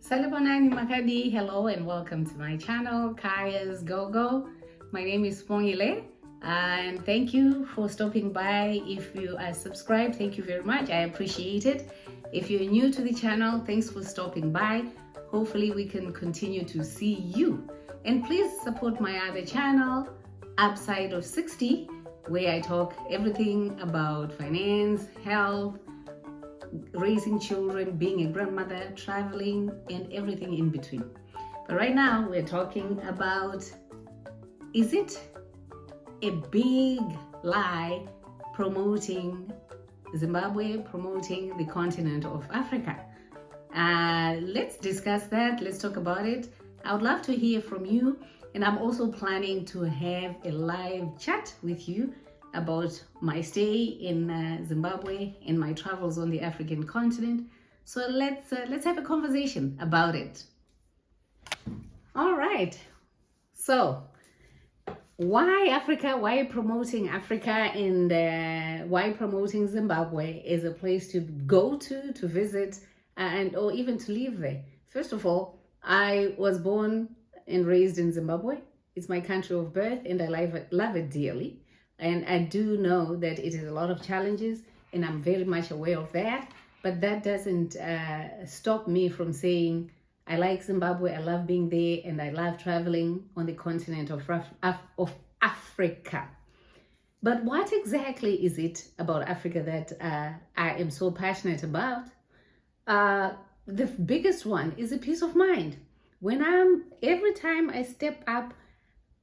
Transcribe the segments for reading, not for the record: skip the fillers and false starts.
Salabonani Makadi, hello and welcome to my channel, Kayasgogo. My name is Pongile and thank you for stopping by. If you are subscribed, thank you very much. I appreciate it. If you're new to the channel, thanks for stopping by. Hopefully we can continue to see you. And please support my other channel, Upside of 60, where I talk everything about finance, health, raising children, being a grandmother, traveling, and everything in between. But right now we're talking about, is it a big lie promoting Zimbabwe, promoting the continent of Africa? Let's discuss that. Let's talk about it. I would love to hear from you, and I'm also planning to have a live chat with you about my stay in Zimbabwe and my travels on the African continent. So let's have a conversation about it. All right. So why Africa? Why promoting Africa, and why promoting Zimbabwe as a place to go to visit, or even to live there? First of all, I was born and raised in Zimbabwe. It's my country of birth, and I love it dearly. And I do know that it is a lot of challenges, and I'm very much aware of that. But that doesn't stop me from saying I like Zimbabwe, I love being there, and I love traveling on the continent of Africa. But what exactly is it about Africa that I am so passionate about? The biggest one is a peace of mind. Every time I step up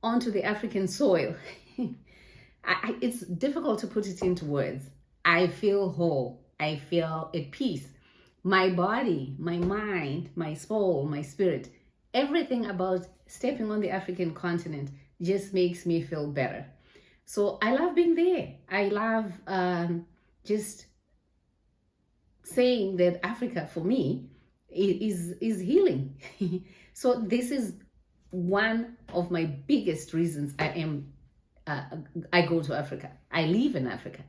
onto the African soil, it's difficult to put it into words. I feel whole. I feel at peace. My body, my mind, my soul, my spirit, everything about stepping on the African continent just makes me feel better. So I love being there. I love just saying that Africa for me is healing. So this is one of my biggest reasons I go to Africa. I live in Africa.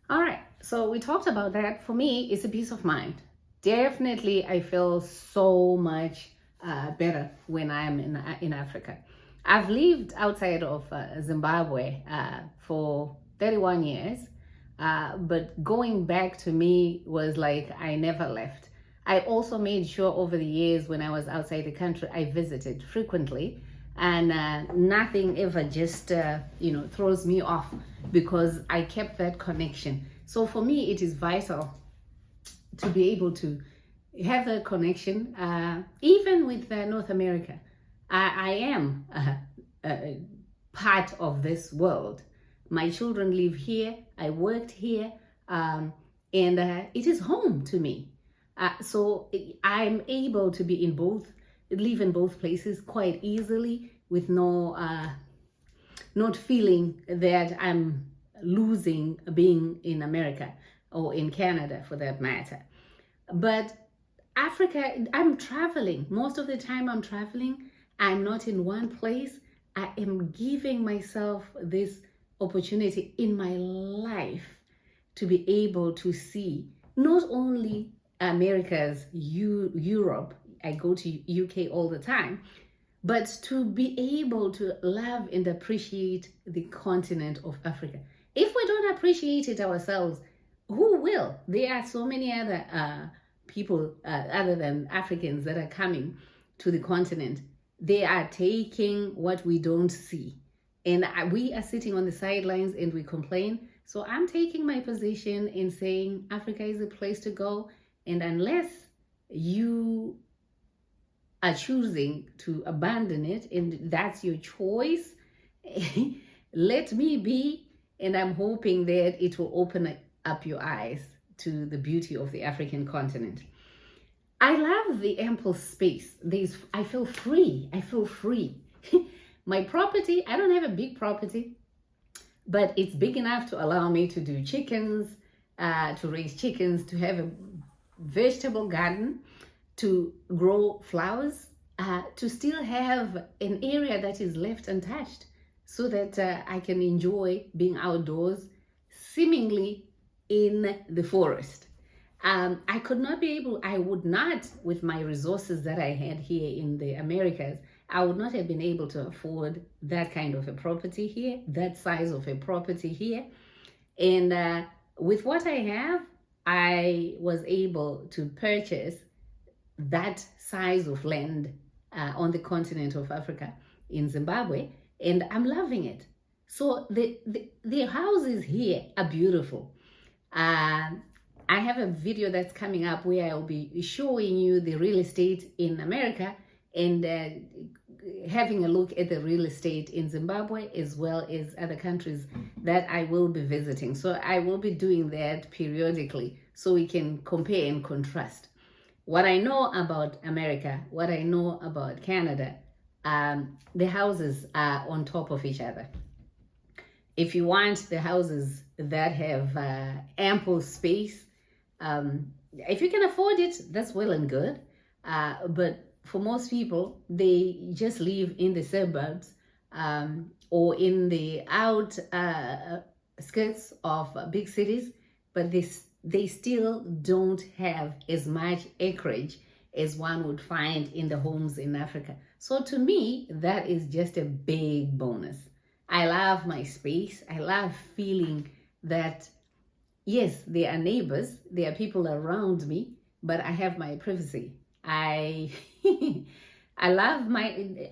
All right, so we talked about that. For me, it's a peace of mind. Definitely, I feel so much better when I'm in Africa. I've lived outside of Zimbabwe for 31 years, but going back to me was like I never left. I also made sure over the years when I was outside the country, I visited frequently. And nothing ever just throws me off, because I kept that connection. So for me, it is vital to be able to have a connection, even with North America. I am part of this world. My children live here. I worked here, and it is home to me. So I'm able to be live in both places quite easily, with not feeling that I'm losing being in America or in Canada for that matter. But Africa, I'm traveling. Most of the time I'm traveling. I'm not in one place. I am giving myself this opportunity in my life to be able to see not only America's Europe. I go to UK all the time, but to be able to love and appreciate the continent of Africa. If we don't appreciate it ourselves, who will? There are so many other people other than Africans that are coming to the continent. They are taking what we don't see, and we are sitting on the sidelines and we complain. So I'm taking my position in saying Africa is a place to go, and unless you are choosing to abandon it, and that's your choice, let me be, and I'm hoping that it will open up your eyes to the beauty of the African continent. I love the ample space. I feel free. My property, I don't have a big property, but it's big enough to allow me to do chickens, to raise chickens, to have a vegetable garden, to grow flowers, to still have an area that is left untouched, so that I can enjoy being outdoors, seemingly in the forest. I could not be able, I would not, with my resources that I had here in the Americas, I would not have been able to afford that kind of a property here, that size of a property here. And with what I have, I was able to purchase that size of land on the continent of Africa in Zimbabwe, and I'm loving it. So the houses here are beautiful. Uh, I have a video that's coming up where I'll be showing you the real estate in America and having a look at the real estate in Zimbabwe as well as other countries that I will be visiting. So I will be doing that periodically so we can compare and contrast. What I know about America, what I know about Canada, the houses are on top of each other. If you want the houses that have ample space, if you can afford it, that's well and good. But for most people, they just live in the suburbs or in the outskirts of big cities, but they still don't have as much acreage as one would find in the homes in Africa. So to me, that is just a big bonus. I love my space. I love feeling that, yes, there are neighbors, there are people around me, but I have my privacy. I I love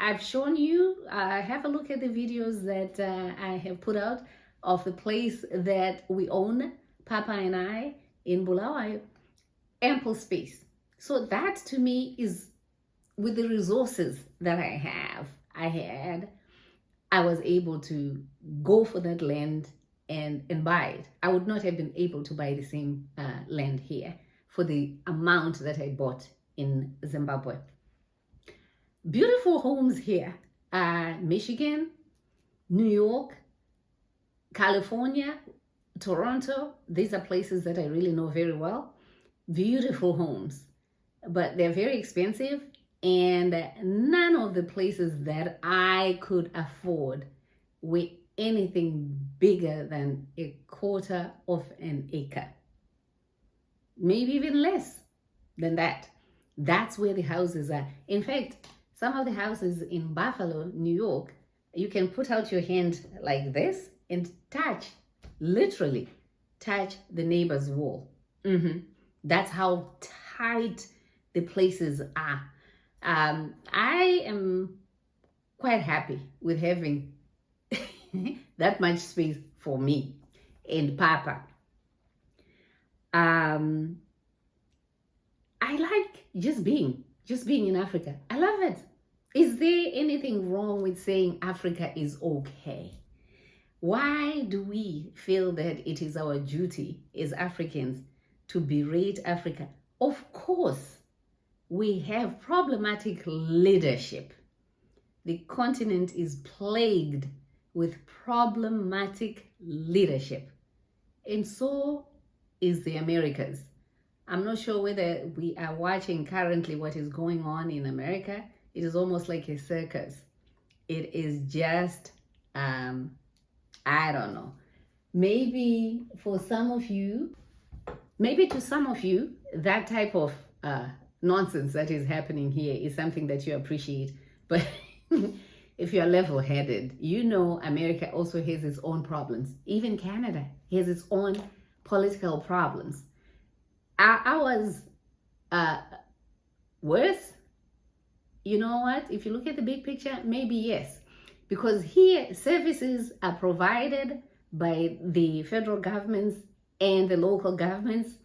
I've shown you, have a look at the videos that I have put out of the place that we own, Papa and I, in Bulawayo, ample space. So that to me is, with the resources that I was able to go for that land and buy it. I would not have been able to buy the same land here for the amount that I bought in Zimbabwe. Beautiful homes here. Michigan, New York, California, Toronto. These are places that I really know very well. Beautiful homes, but they're very expensive, and none of the places that I could afford were anything bigger than a quarter of an acre, maybe even less than that. That's where the houses are. In fact, some of the houses in Buffalo, New York, you can put out your hand like this and literally touch the neighbor's wall. That's how tight the places are. I am quite happy with having that much space for me and Papa. I like just being in Africa. I love it. Is there anything wrong with saying Africa is okay? Why do we feel that it is our duty as Africans to berate Africa? Of course, we have problematic leadership. The continent is plagued with problematic leadership, and so is the Americas. I'm not sure whether we are watching currently what is going on in America. It is almost like a circus. It is just, I don't know. Maybe to some of you, that type of nonsense that is happening here is something that you appreciate. But if you're level-headed, you know America also has its own problems. Even Canada has its own political problems. Ours worse. You know what? If you look at the big picture, maybe yes. Because here, services are provided by the federal governments and the local governments.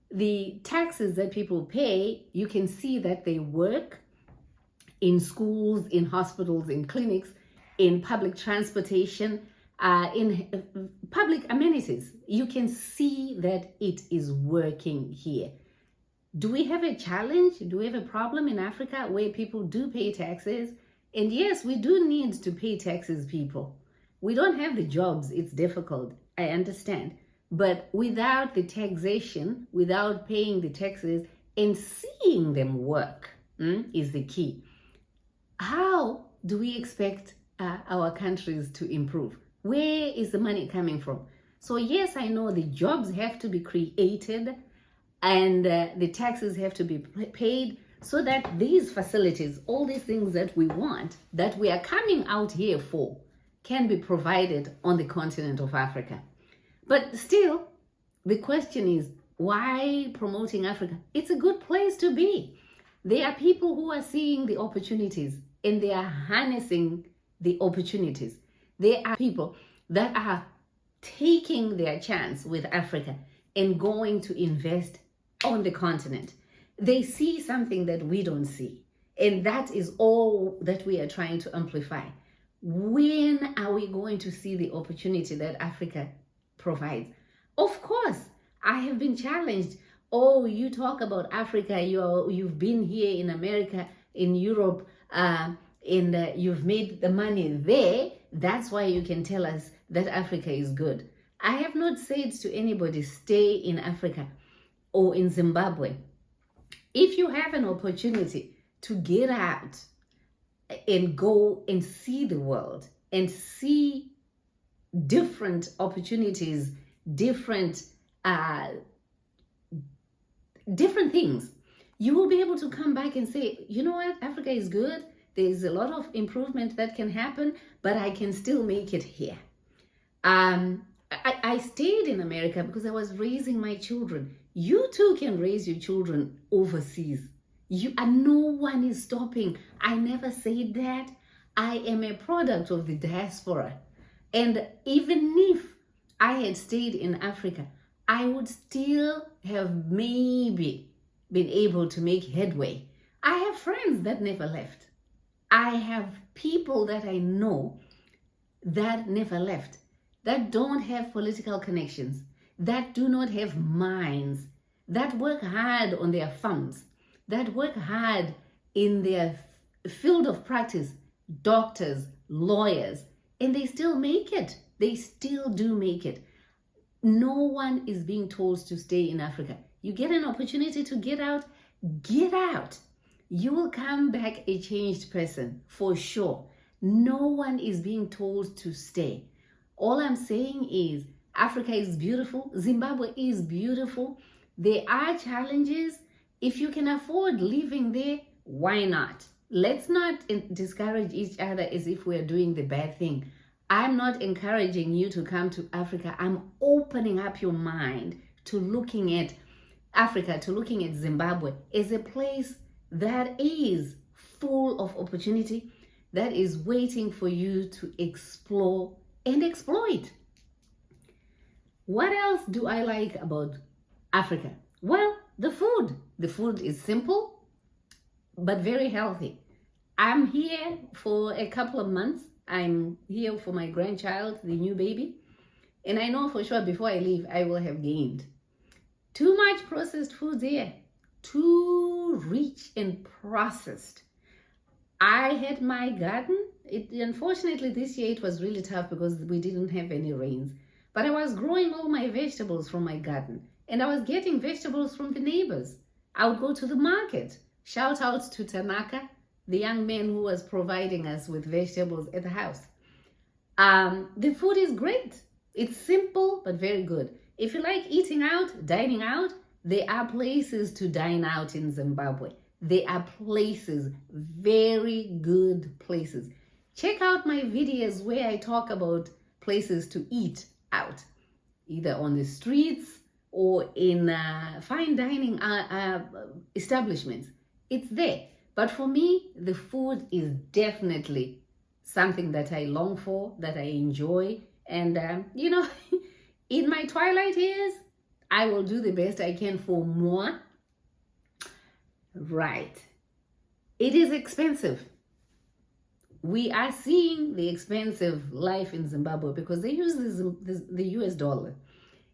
The taxes that people pay, you can see that they work in schools, in hospitals, in clinics, in public transportation, in public amenities. You can see that it is working here. Do we have a challenge? Do we have a problem in Africa where people do pay taxes? And yes, we do need to pay taxes, people. We don't have the jobs. It's difficult. I understand. But without the taxation, without paying the taxes and seeing them work is the key. How do we expect our countries to improve? Where is the money coming from? So yes, I know the jobs have to be created. and the taxes have to be paid so that these facilities, all these things that we want, that we are coming out here for, can be provided on the continent of Africa. But still, the question is, why promoting Africa? It's a good place to be. There are people who are seeing the opportunities and they are harnessing the opportunities. There are people that are taking their chance with Africa and going to invest on the continent. They see something that we don't see. And that is all that we are trying to amplify. When are we going to see the opportunity that Africa provides? Of course, I have been challenged. Oh, you talk about Africa, you've been here in America, in Europe, and you've made the money there. That's why you can tell us that Africa is good. I have not said to anybody, stay in Africa or in Zimbabwe. If you have an opportunity to get out and go and see the world and see different opportunities, different things, you will be able to come back and say, you know what, Africa is good. There's a lot of improvement that can happen, but I can still make it here. I stayed in America because I was raising my children. You too can raise your children overseas. No one is stopping. I never said that. I am a product of the diaspora. And even if I had stayed in Africa, I would still have maybe been able to make headway. I have friends that never left. I have people that I know that never left, that don't have political connections, that do not have minds, that work hard on their farms, that work hard in their field of practice, doctors, lawyers, and they still make it. They still do make it. No one is being told to stay in Africa. You get an opportunity to get out, get out. You will come back a changed person for sure. No one is being told to stay. All I'm saying is Africa is beautiful. Zimbabwe is beautiful. There are challenges. If you can afford living there, why not? Let's not discourage each other as if we're doing the bad thing. I'm not encouraging you to come to Africa. I'm opening up your mind to looking at Africa, to looking at Zimbabwe as a place that is full of opportunity, that is waiting for you to explore and exploit. What else do I like about Africa? Well, the food. The food is simple, but very healthy. I'm here for a couple of months. I'm here for my grandchild, the new baby. And I know for sure before I leave, I will have gained. Too much processed food here. Too rich and processed. I had my garden. Unfortunately, this year it was really tough because we didn't have any rains. But I was growing all my vegetables from my garden. And I was getting vegetables from the neighbors. I would go to the market. Shout out to Tanaka, the young man who was providing us with vegetables at the house. The food is great. It's simple, but very good. If you like eating out, dining out, there are places to dine out in Zimbabwe. There are places, very good places. Check out my videos where I talk about places to eat out, either on the streets or in fine dining establishments. It's there. But for me, the food is definitely something that I long for, that I enjoy. And, in my twilight years, I will do the best I can for more. Right. It is expensive. We are seeing the expensive life in Zimbabwe because they use the US dollar.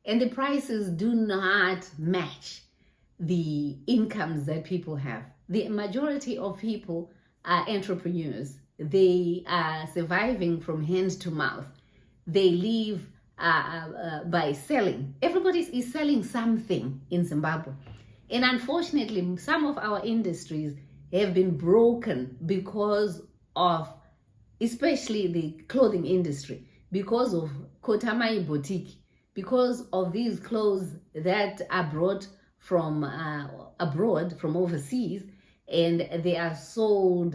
And the prices do not match the incomes that people have. The majority of people are entrepreneurs. They are surviving from hand to mouth. They live by selling. Everybody is selling something in Zimbabwe. And unfortunately, some of our industries have been broken because of, especially the clothing industry, because of Kotamai Boutique, because of these clothes that are brought from abroad, from overseas, and they are sold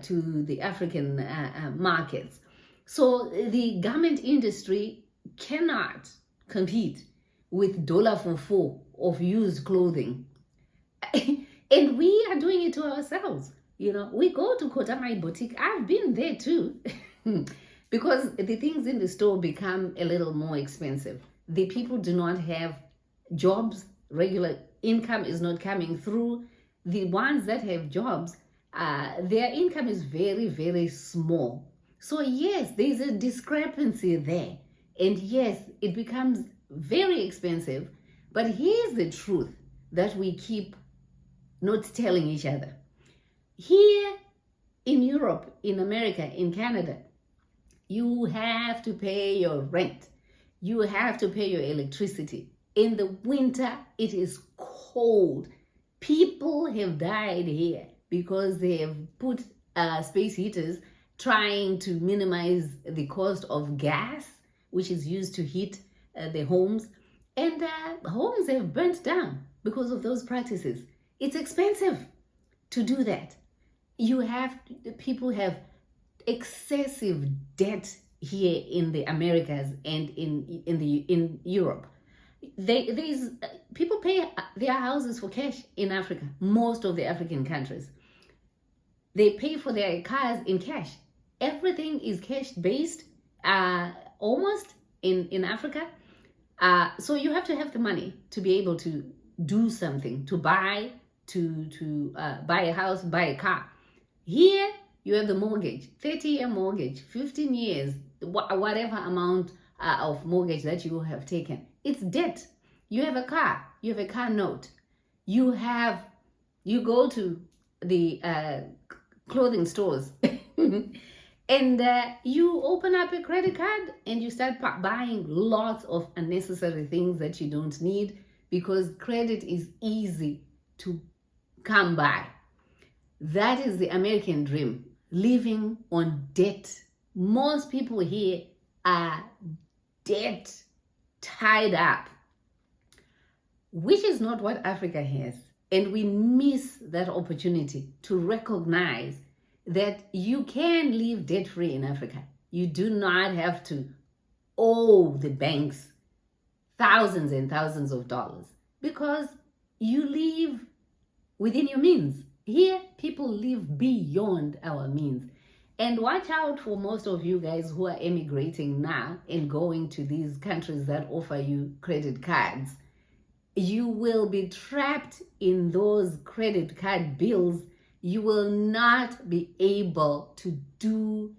to the African markets. So the garment industry cannot compete with $4 of used clothing. And we are doing it to ourselves. We go to Kotamai Boutique. I've been there too. Because the things in the store become a little more expensive. The people do not have jobs, regular income is not coming through. The ones that have jobs, their income is very, very small. So yes, there's a discrepancy there. And yes, it becomes very expensive. But here's the truth that we keep not telling each other. Here in Europe, in America, in Canada, you have to pay your rent. You have to pay your electricity. In the winter, it is cold. People have died here because they have put space heaters trying to minimize the cost of gas, which is used to heat the homes. And homes have burnt down because of those practices. It's expensive to do that. People have excessive debt here in the Americas and in Europe. People pay their houses for cash in Africa. Most of the African countries, they pay for their cars in cash. Everything is cash based, almost in Africa. So you have to have the money to be able to do something, to buy a house, buy a car. Here, you have the mortgage, 30-year mortgage, 15 years, whatever amount of mortgage that you have taken. It's debt. You have a car, you have a car note. You go to the clothing stores and you open up a credit card and you start buying lots of unnecessary things that you don't need because credit is easy to come by. That is the American dream, living on debt. Most people here are debt tied up, which is not what Africa has. And we miss that opportunity to recognize that you can live debt-free in Africa. You do not have to owe the banks thousands and thousands of dollars because you live within your means. Here, people live beyond our means. And watch out for most of you guys who are emigrating now and going to these countries that offer you credit cards. You will be trapped in those credit card bills. You will not be able to do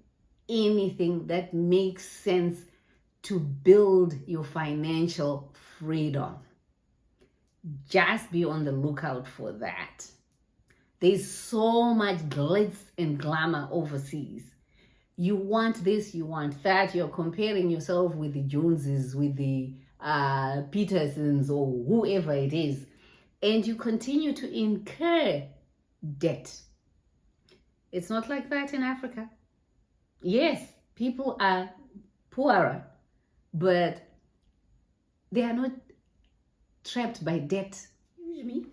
anything that makes sense to build your financial freedom. Just be on the lookout for that. There's so much glitz and glamour overseas. You want this, you want that. You're comparing yourself with the Joneses, with the Petersons, or whoever it is. And you continue to incur debt. It's not like that in Africa. Yes, people are poorer, but they are not trapped by debt. Excuse me.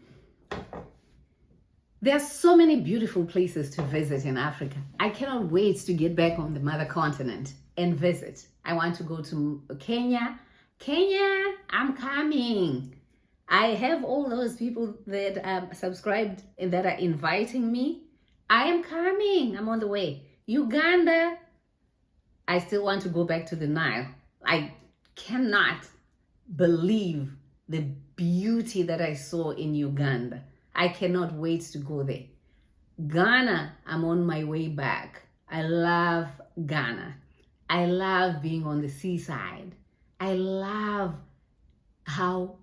There are so many beautiful places to visit in Africa. I cannot wait to get back on the mother continent and visit. I want to go to Kenya. Kenya, I'm coming. I have all those people that subscribed and that are inviting me. I am coming. I'm on the way. Uganda, I still want to go back to the Nile. I cannot believe the beauty that I saw in Uganda. I cannot wait to go there. Ghana, I'm on my way back. I love Ghana. I love being on the seaside. I love how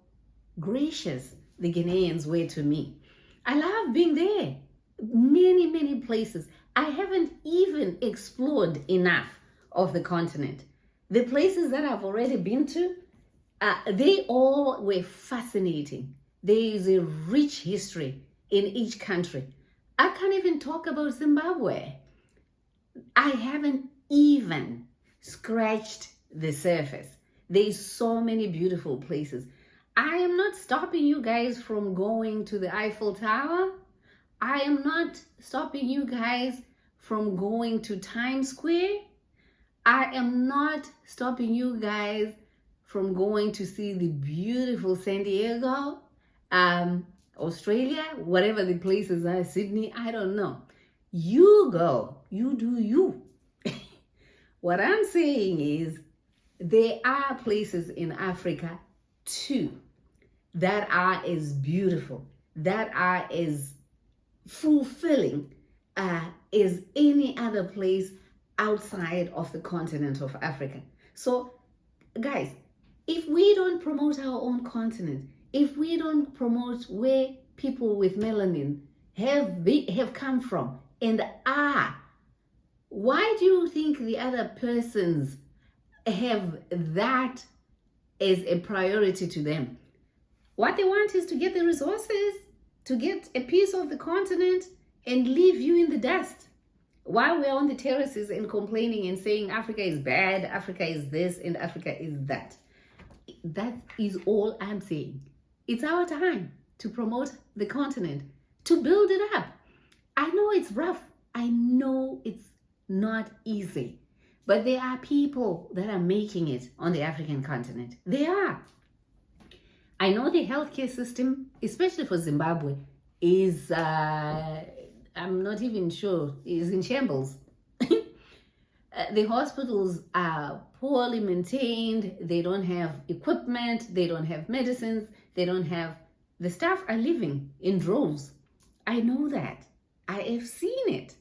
gracious the Ghanaians were to me. I love being there. Many, many places. I haven't even explored enough of the continent. The places that I've already been to, they all were fascinating. There is a rich history in each country. I can't even talk about Zimbabwe. I haven't even scratched the surface. There's so many beautiful places. I am not stopping you guys from going to the Eiffel Tower. I am not stopping you guys from going to Times Square. I am not stopping you guys from going to see the beautiful San Diego, Australia, whatever the places are, Sydney, I don't know. You go, you do you. What I'm saying is there are places in Africa too that are as beautiful, that are as fulfilling as any other place outside of the continent of Africa. So, guys, if we don't promote our own continent, if we don't promote where people with melanin have come from and are, why do you think the other persons have that as a priority to them? What they want is to get the resources, to get a piece of the continent and leave you in the dust while we're on the terraces and complaining and saying Africa is bad, Africa is this, and Africa is that. That is all I'm saying. It's our time to promote the continent, to build it up. I know it's rough. I know it's not easy. But there are people that are making it on the African continent. They are. I know the healthcare system, especially for Zimbabwe, is, I'm not even sure, is in shambles. The hospitals are poorly maintained. They don't have equipment. They don't have medicines. They don't have, the staff are living in droves. I know that. I have seen it.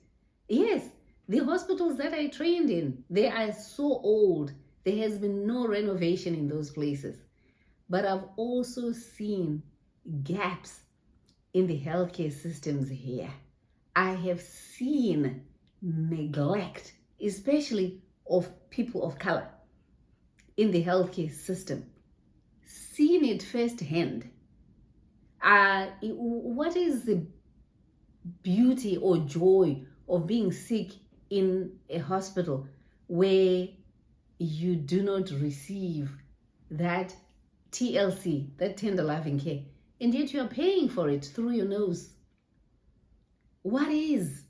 Yes, the hospitals that I trained in, they are so old. There has been no renovation in those places. But I've also seen gaps in the healthcare systems here. I have seen neglect, especially of people of color in the healthcare system. Seen it firsthand. What is the beauty or joy of being sick in a hospital where you do not receive that TLC, that tender loving care, and yet you are paying for it through your nose? What is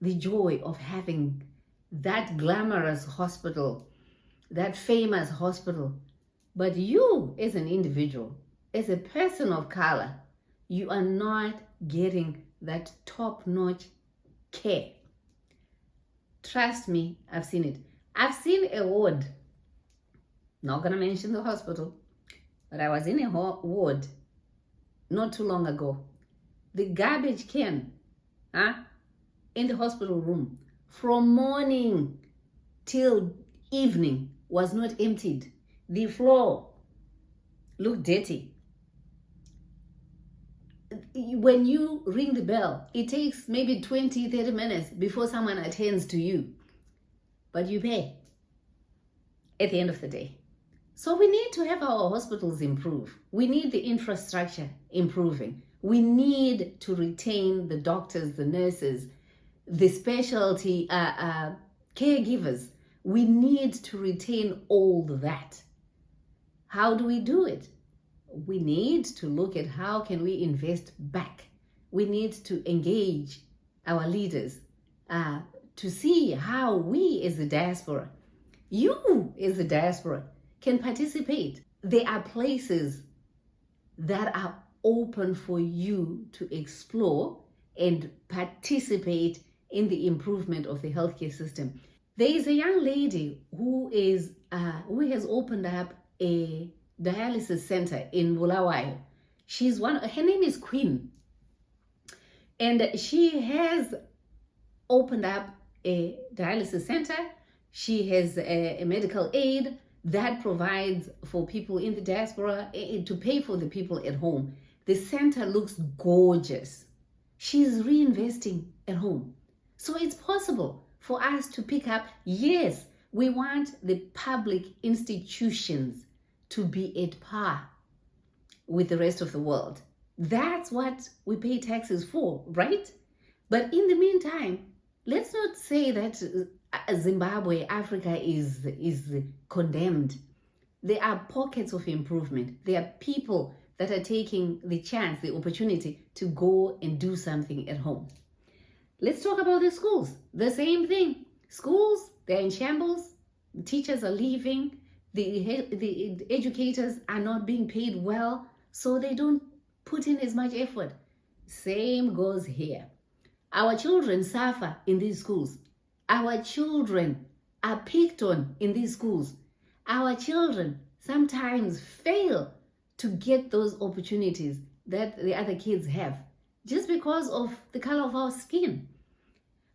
the joy of having that glamorous hospital, that famous hospital, but you as an individual, as a person of color, you are not getting that top-notch care? Trust me, I've seen it. I've seen a ward, not gonna mention the hospital, but I was in a ward not too long ago. The garbage can in the hospital room from morning till evening was not emptied. The floor looked dirty. When you ring the bell, it takes maybe 20-30 minutes before someone attends to you, but you pay at the end of the day. So we need to have our hospitals improve. We need the infrastructure improving. We need to retain the doctors, the nurses, the specialty caregivers. We need to retain all that. How do we do it? We need to look at how can we invest back. We need to engage our leaders to see how we as the diaspora, you as the diaspora, can participate. There are places that are open for you to explore and participate in the improvement of the healthcare system. There is a young lady who has opened up a dialysis center in Bulawayo. Her name is Queen, and she has opened up a dialysis center. She has a medical aid that provides for people in the diaspora to pay for the people at home. The center looks gorgeous. She's reinvesting at home. So it's possible for us to pick up. Yes, we want the public institutions to be at par with the rest of the world. That's what we pay taxes for, right? But in the meantime, let's not say that Zimbabwe, Africa is condemned. there are pockets of improvement. There are people that are taking the chance, the opportunity to go and do something at home. Let's talk about the schools. The same thing. Schools, they're in shambles. The teachers are leaving. The educators are not being paid well, so they don't put in as much effort. Same goes here. Our children suffer in these schools. Our children are picked on in these schools. Our children sometimes fail to get those opportunities that the other kids have just because of the color of our skin.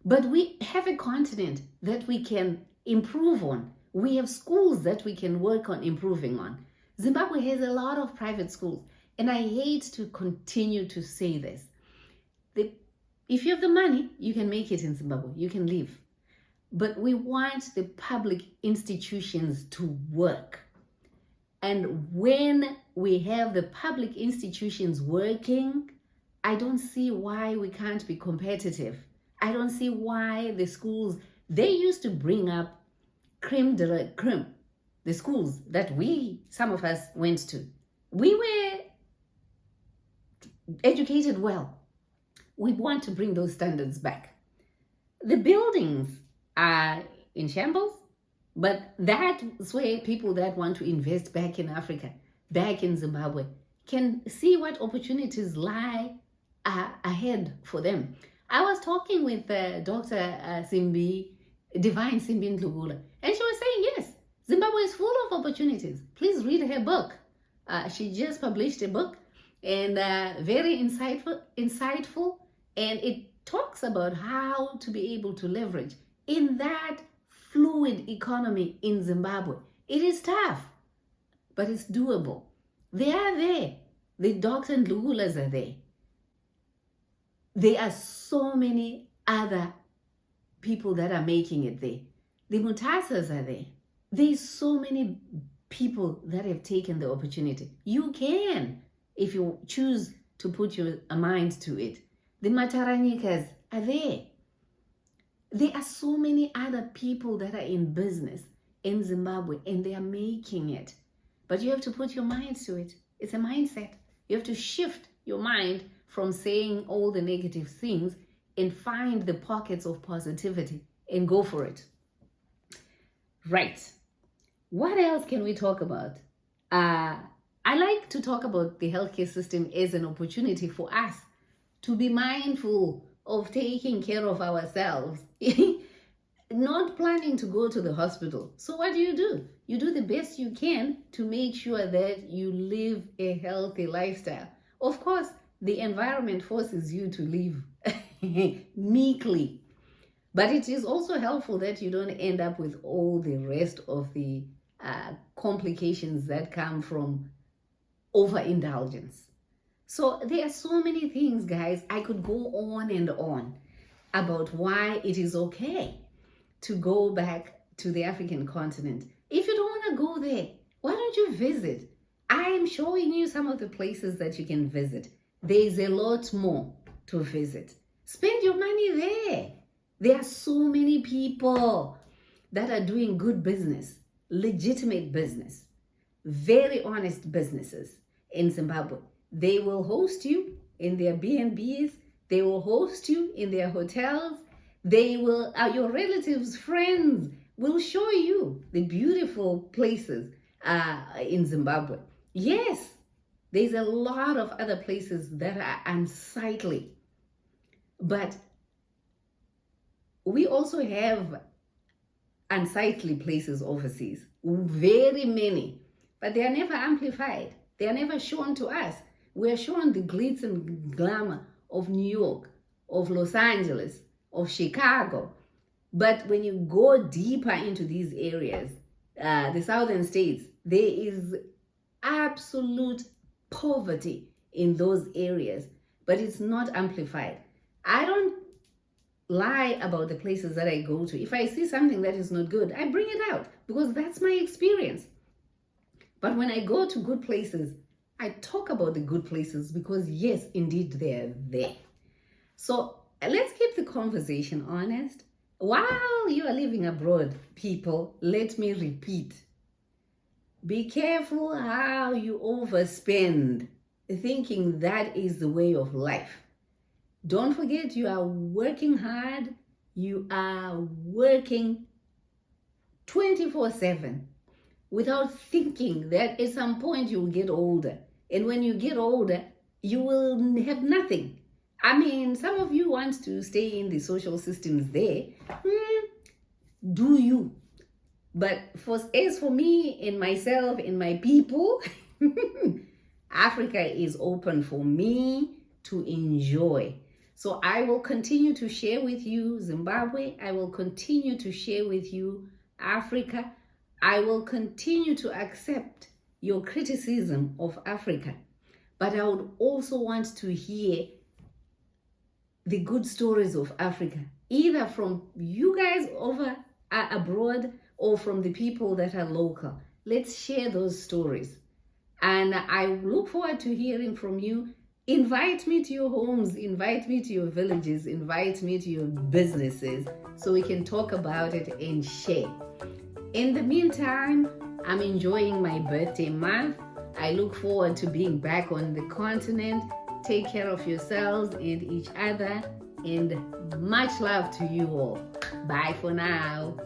But we have a continent that we can improve on. We have schools that we can work on improving on. Zimbabwe has a lot of private schools, and I hate to continue to say this. If you have the money, you can make it in Zimbabwe. You can live. But we want the public institutions to work. And when we have the public institutions working, I don't see why we can't be competitive. I don't see why the schools, they used to bring up creme de la creme, the schools that some of us went to. We were educated well. We want to bring those standards back. The buildings are in shambles, but that's where people that want to invest back in Africa, back in Zimbabwe, can see what opportunities lie ahead for them. I was talking with Dr. Divine Simbi Ndlugula, and she was saying, yes, Zimbabwe is full of opportunities. Please read her book. She just published a book, and very insightful, and it talks about how to be able to leverage in that fluid economy in Zimbabwe. It is tough, but it's doable. They are there. The Dr. Ndlugulas are there. There are so many other people that are making it there. The Mutasas are there. There's so many people that have taken the opportunity. You can, if you choose to put your mind to it. The Mataranikas are there. There are so many other people that are in business in Zimbabwe, and they are making it. But you have to put your mind to it. It's a mindset. You have to shift your mind from saying all the negative things and find the pockets of positivity and go for it. Right. What else can we talk about? I like to talk about the healthcare system as an opportunity for us to be mindful of taking care of ourselves, not planning to go to the hospital. So what do? You do the best you can to make sure that you live a healthy lifestyle. Of course, the environment forces you to live meekly, but it is also helpful that you don't end up with all the rest of the complications that come from overindulgence. So there are so many things, guys. I could go on and on about why it is okay to go back to the African continent. If you don't want to go there, why don't you visit? I am showing you some of the places that you can visit. There's a lot more to visit. Spend your money there. There are so many people that are doing good business, legitimate business, very honest businesses in Zimbabwe. They will host you in their B&Bs. They will host you in their hotels. They will, your relatives, friends will show you the beautiful places in Zimbabwe. Yes, there's a lot of other places that are unsightly, but we also have unsightly places overseas, very many, but they are never amplified. They are never shown to us. We are shown the glitz and glamour of New York, of Los Angeles, of Chicago. But when you go deeper into these areas, the southern states, there is absolute poverty in those areas, but it's not amplified. I don't lie about the places that I go to. If I see something that is not good, I bring it out because that's my experience. But when I go to good places, I talk about the good places because yes, indeed, they're there. So let's keep the conversation honest. While you are living abroad, people, let me repeat, Be careful how you overspend, thinking that is the way of life. Don't forget, you are working hard. You are working 24/7 without thinking that at some point you will get older. And when you get older, you will have nothing. I mean, some of you want to stay in the social systems there. Do you? But as for me and myself and my people, Africa is open for me to enjoy. So I will continue to share with you Zimbabwe. I will continue to share with you Africa. I will continue to accept your criticism of Africa. But I would also want to hear the good stories of Africa, either from you guys over abroad or from the people that are local. Let's share those stories. And I look forward to hearing from you. Invite me to your homes, invite me to your villages, invite me to your businesses so we can talk about it and share. In the meantime, I'm enjoying my birthday month. I look forward to being back on the continent. Take care of yourselves and each other, and much love to you all. Bye for now.